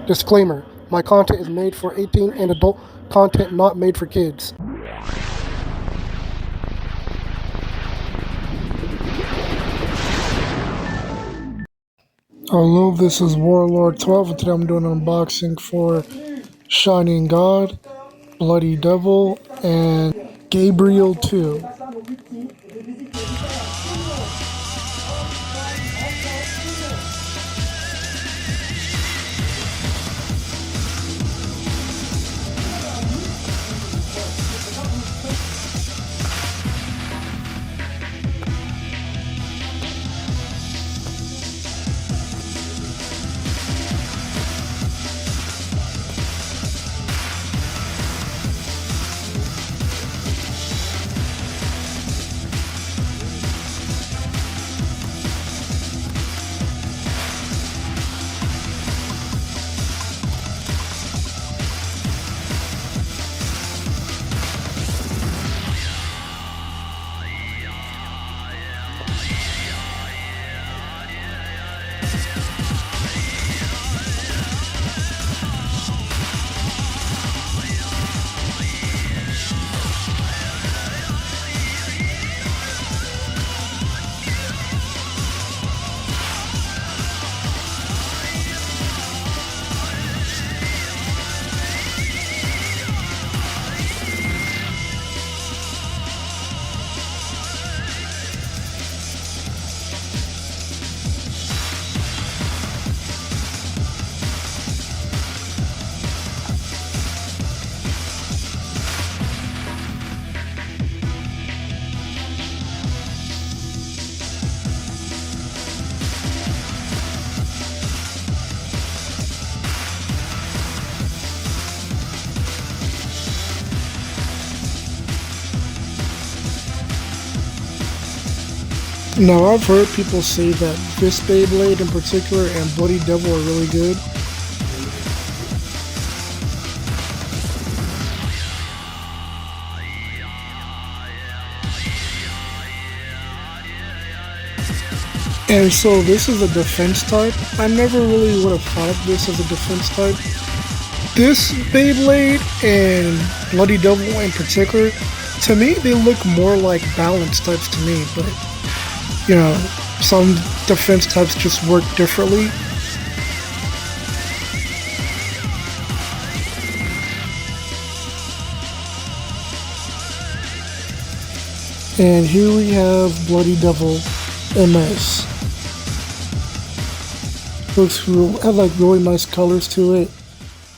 Disclaimer: my content is made for 18 and adult content, not made for kids. Hello, this is Warlord 12, and today I'm doing an unboxing for Shining God, Bloody Devil, and Gabriel 2. Now, I've heard people say that this Beyblade in particular and Bloody Devil are really good. And so this is a defense type. I never really would have thought of this as a defense type. This Beyblade and Bloody Devil in particular, to me, they look more like balance types to me, but you know, some defense types just work differently. And here we have Bloody Devil MS. Looks real, had like really nice colors to it.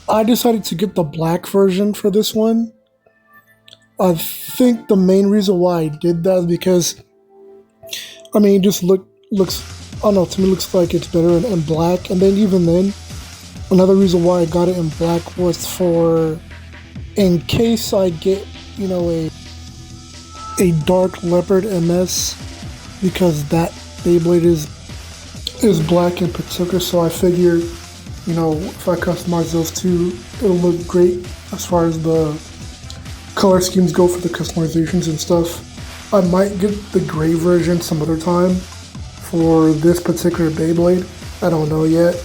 I decided to get the black version for this one. I think the main reason why I did that is because, I mean, it just looks, I don't know, to me looks like it's better in black. And then even then, another reason why I got it in black was for, in case I get, you know, a dark leopard MS, because that Beyblade is black in particular, so I figure, you know, if I customize those two, it'll look great as far as the color schemes go for the customizations and stuff. I might get the gray version some other time for this particular Beyblade. I don't know yet.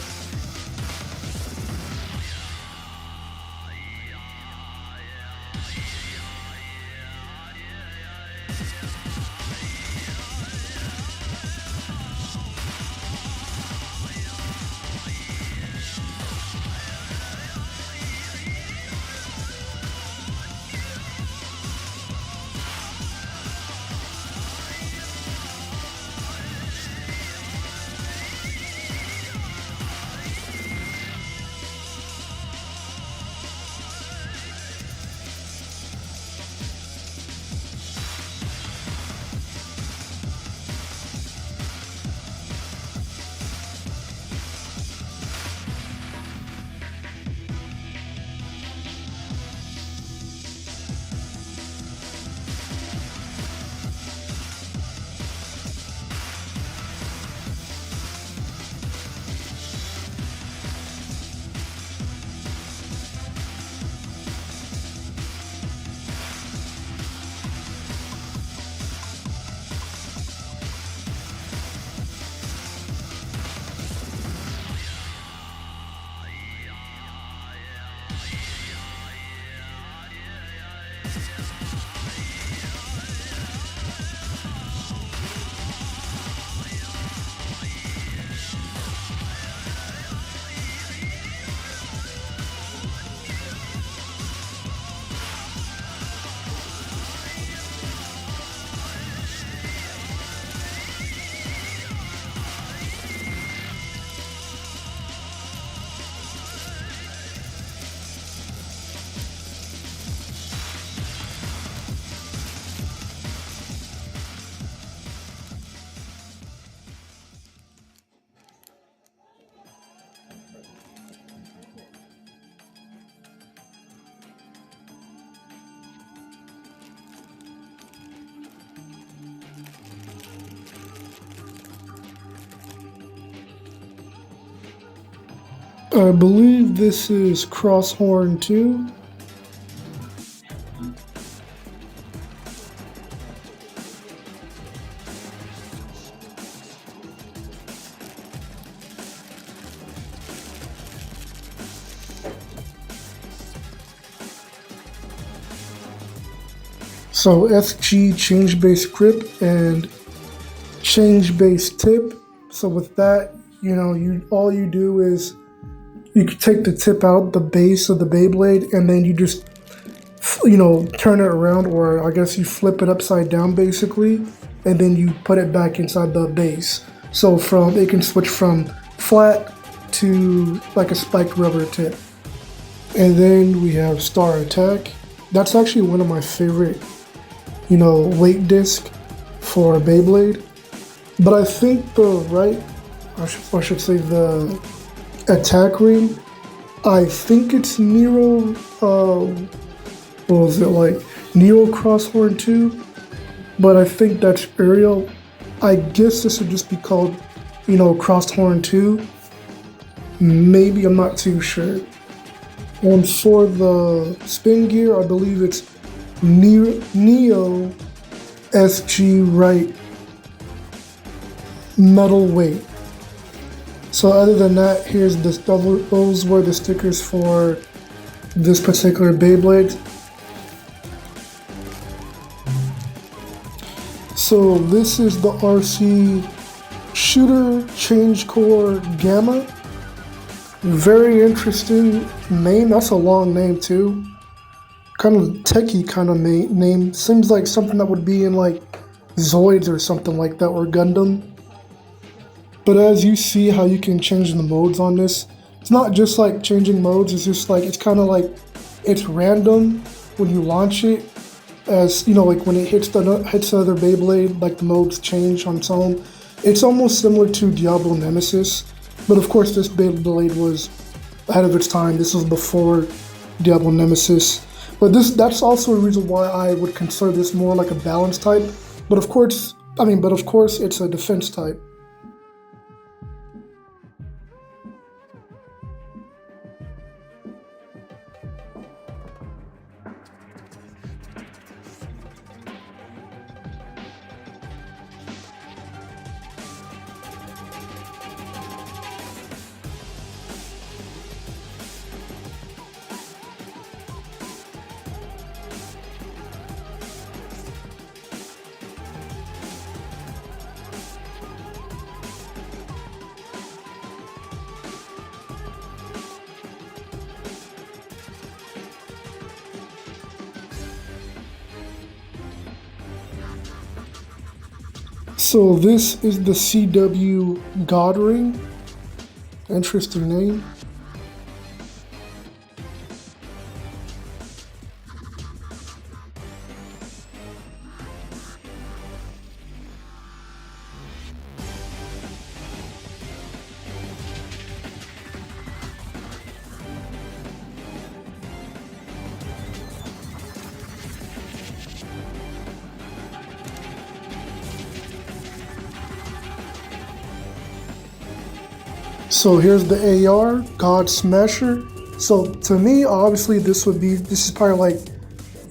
I believe this is Crosshorn 2. So SG change base grip and change base tip. So with that, you all you do is you can take the tip out the base of the Beyblade, and then you just turn it around, or I guess you flip it upside down basically, and then you put it back inside the base. So it can switch from flat to like a spiked rubber tip. And then we have Star Attack. That's actually one of my favorite weight disc for Beyblade. But I think I should say the attack ring, I think it's Nero, what was it, like Nero Crosshorn 2? But I think that's Ariel. I guess this would just be called, Crosshorn 2. Maybe, I'm not too sure. And for the spin gear, I believe it's Neo SG Right metal weight. So other than that, those were the stickers for this particular Beyblade. So this is the RC Shooter Change Core Gamma. Very interesting name. That's a long name too. Kind of techie kind of name. Seems like something that would be in like Zoids or something like that, or Gundam. But as you see how you can change the modes on this, it's not just like changing modes, it's just like, it's kind of like, it's random when you launch it, as like when it hits the other Beyblade, like the modes change on its own. It's almost similar to Diablo Nemesis, but of course this Beyblade was ahead of its time. This was before Diablo Nemesis. But that's also a reason why I would consider this more like a balance type. But of course, it's a defense type. So this is the CW God Ring. Interesting name. So here's the AR, God Smasher. So to me, obviously this is probably like,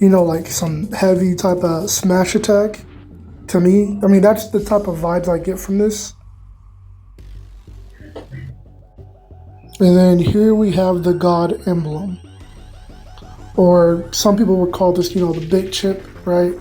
like some heavy type of smash attack. To me, I mean, that's the type of vibes I get from this. And then here we have the God Emblem. or some people would call this, you know, the big chip, right?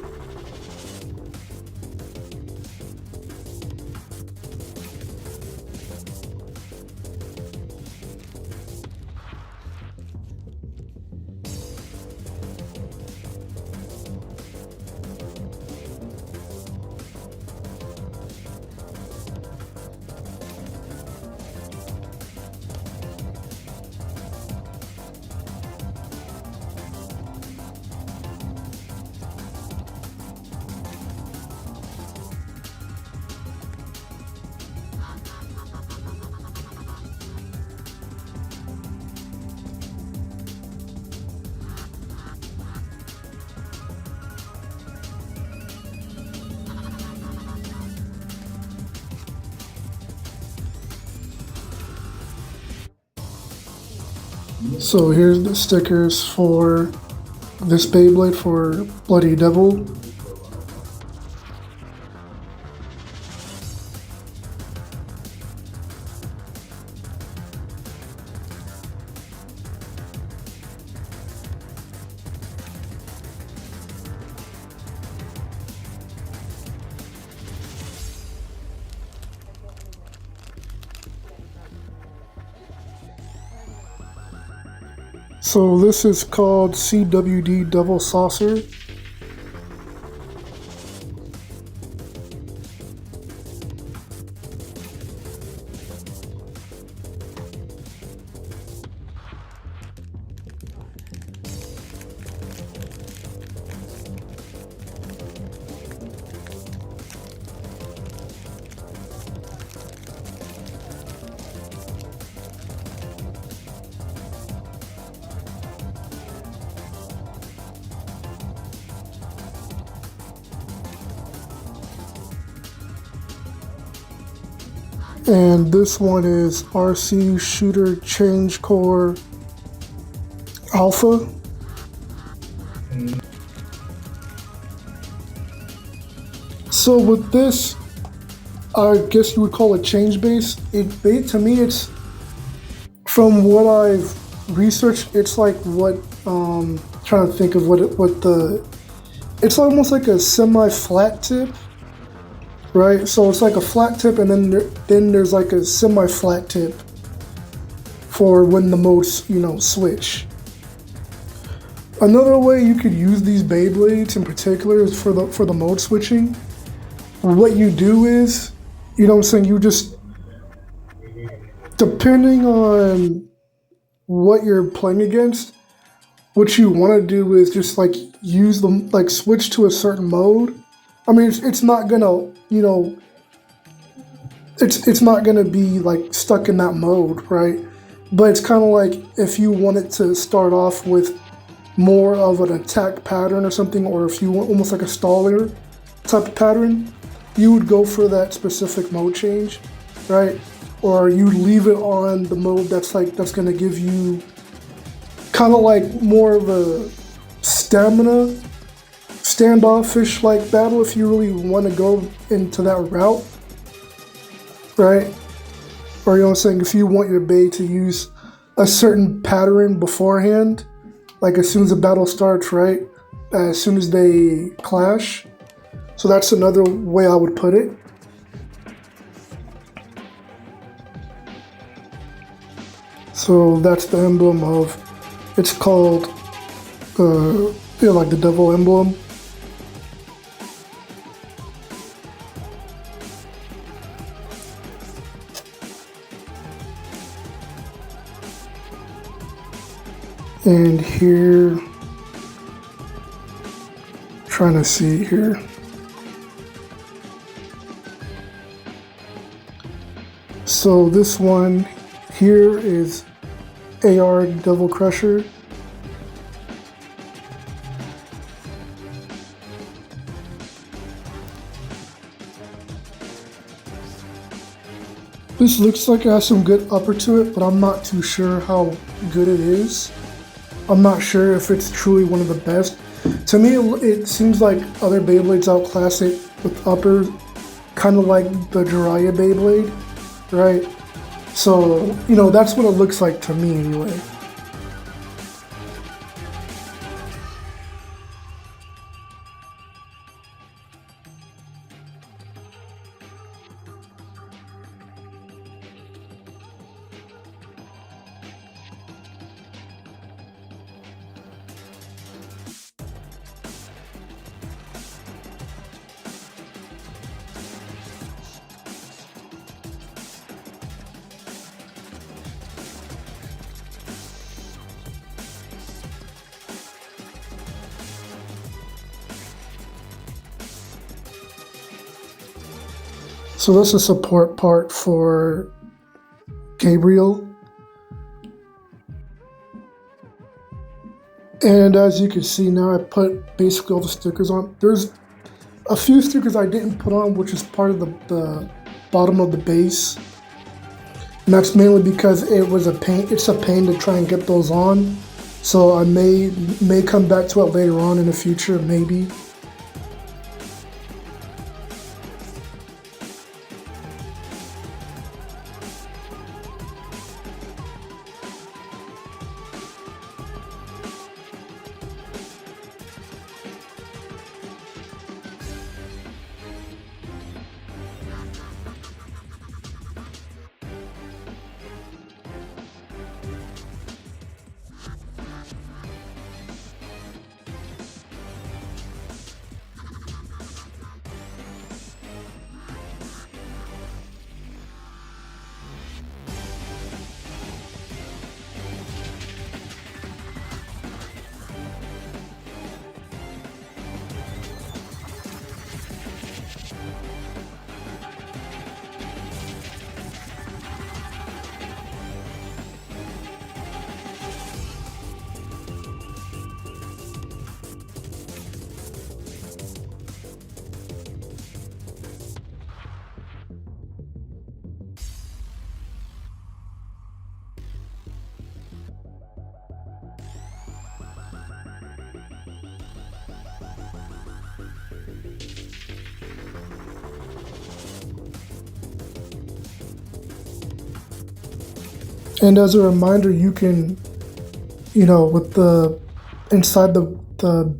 So here's the stickers for this Beyblade for Bloody Devil. So this is called CWD Devil Saucer. And this one is RC Shooter Change Core Alpha. So with this, I guess you would call it change base. To me, it's, from what I've researched, it's like what, trying to think of it's almost like a semi-flat tip. Right, so it's like a flat tip, and then there's like a semi-flat tip for when the modes, you know, switch. Another way you could use these Beyblades in particular is for the mode switching. What you do is, you know what I'm saying, you just, depending on what you're playing against, what you want to do is just like use them, like switch to a certain mode. I mean, it's not gonna, you know, it's not gonna be like stuck in that mode, right? But it's kind of like if you wanted to start off with more of an attack pattern or something, or if you want almost like a staller type of pattern, you would go for that specific mode change, right? Or you leave it on the mode that's gonna give you kind of like more of a stamina, standoffish like battle if you really want to go into that route, right? Or, you know what I'm saying, if you want your Bey to use a certain pattern beforehand, like as soon as the battle starts, right? As soon as they clash. So that's another way I would put it. So that's the emblem of, it's called, you know, like the devil emblem. And here, trying to see here. So this one here is AR Devil Crusher. This looks like it has some good upper to it, but I'm not too sure how good it is. I'm not sure if it's truly one of the best. To me, it seems like other Beyblades outclass it with upper, kind of like the Jiraiya Beyblade, right? So, you know, that's what it looks like to me anyway. So that's a support part for Gabriel. And as you can see now, I put basically all the stickers on. There's a few stickers I didn't put on, which is part of the bottom of the base. And that's mainly because it was a pain. It's a pain to try and get those on. So I may come back to it later on in the future, maybe. And as a reminder, you can, with the inside the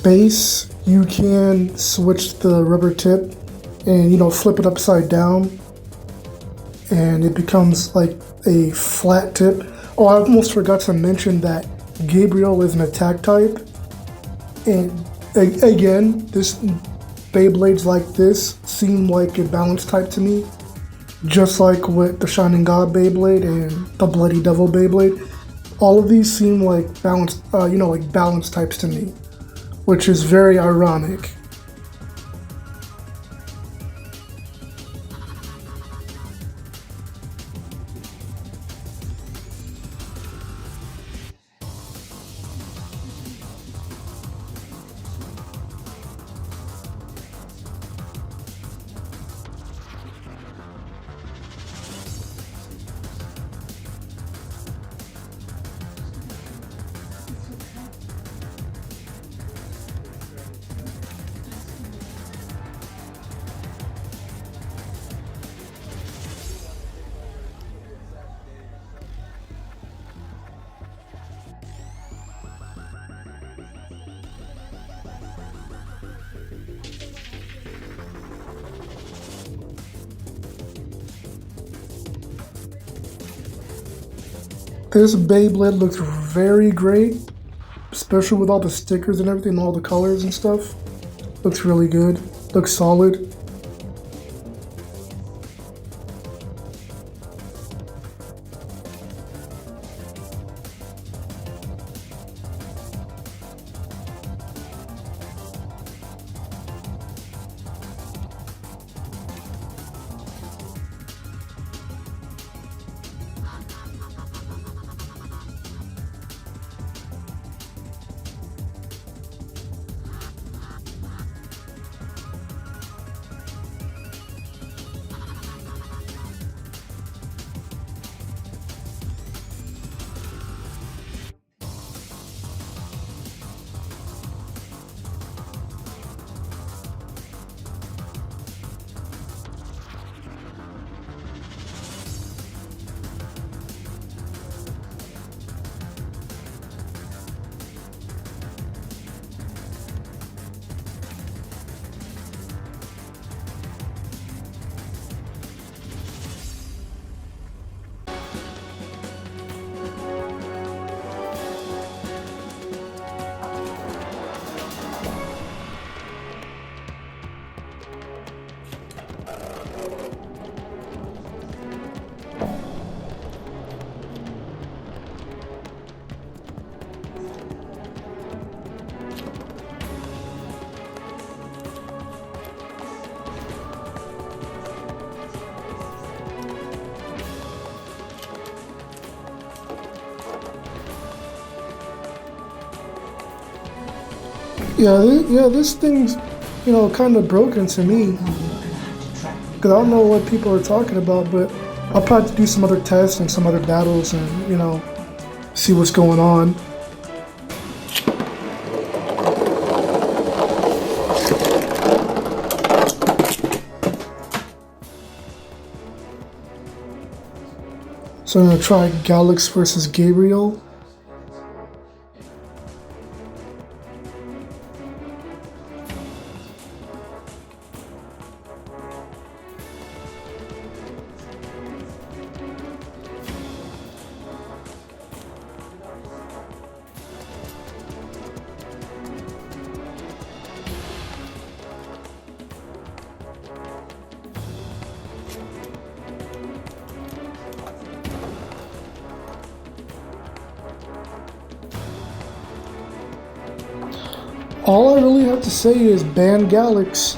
base, you can switch the rubber tip and, flip it upside down and it becomes like a flat tip. Oh, I almost forgot to mention that Gabriel is an attack type. And again, this Beyblades like this seem like a balance type to me. Just like with the Shining God Beyblade and the Bloody Devil Beyblade, all of these seem like balance types to me, which is very ironic. This Beyblade looks very great, especially with all the stickers and everything, all the colors and stuff. Looks really good. Looks solid. Yeah, this thing's, kind of broken to me. Because I don't know what people are talking about, but I'll probably have to do some other tests and some other battles and, see what's going on. So I'm going to try Galax versus Gabriel. All I really have to say is ban Galax.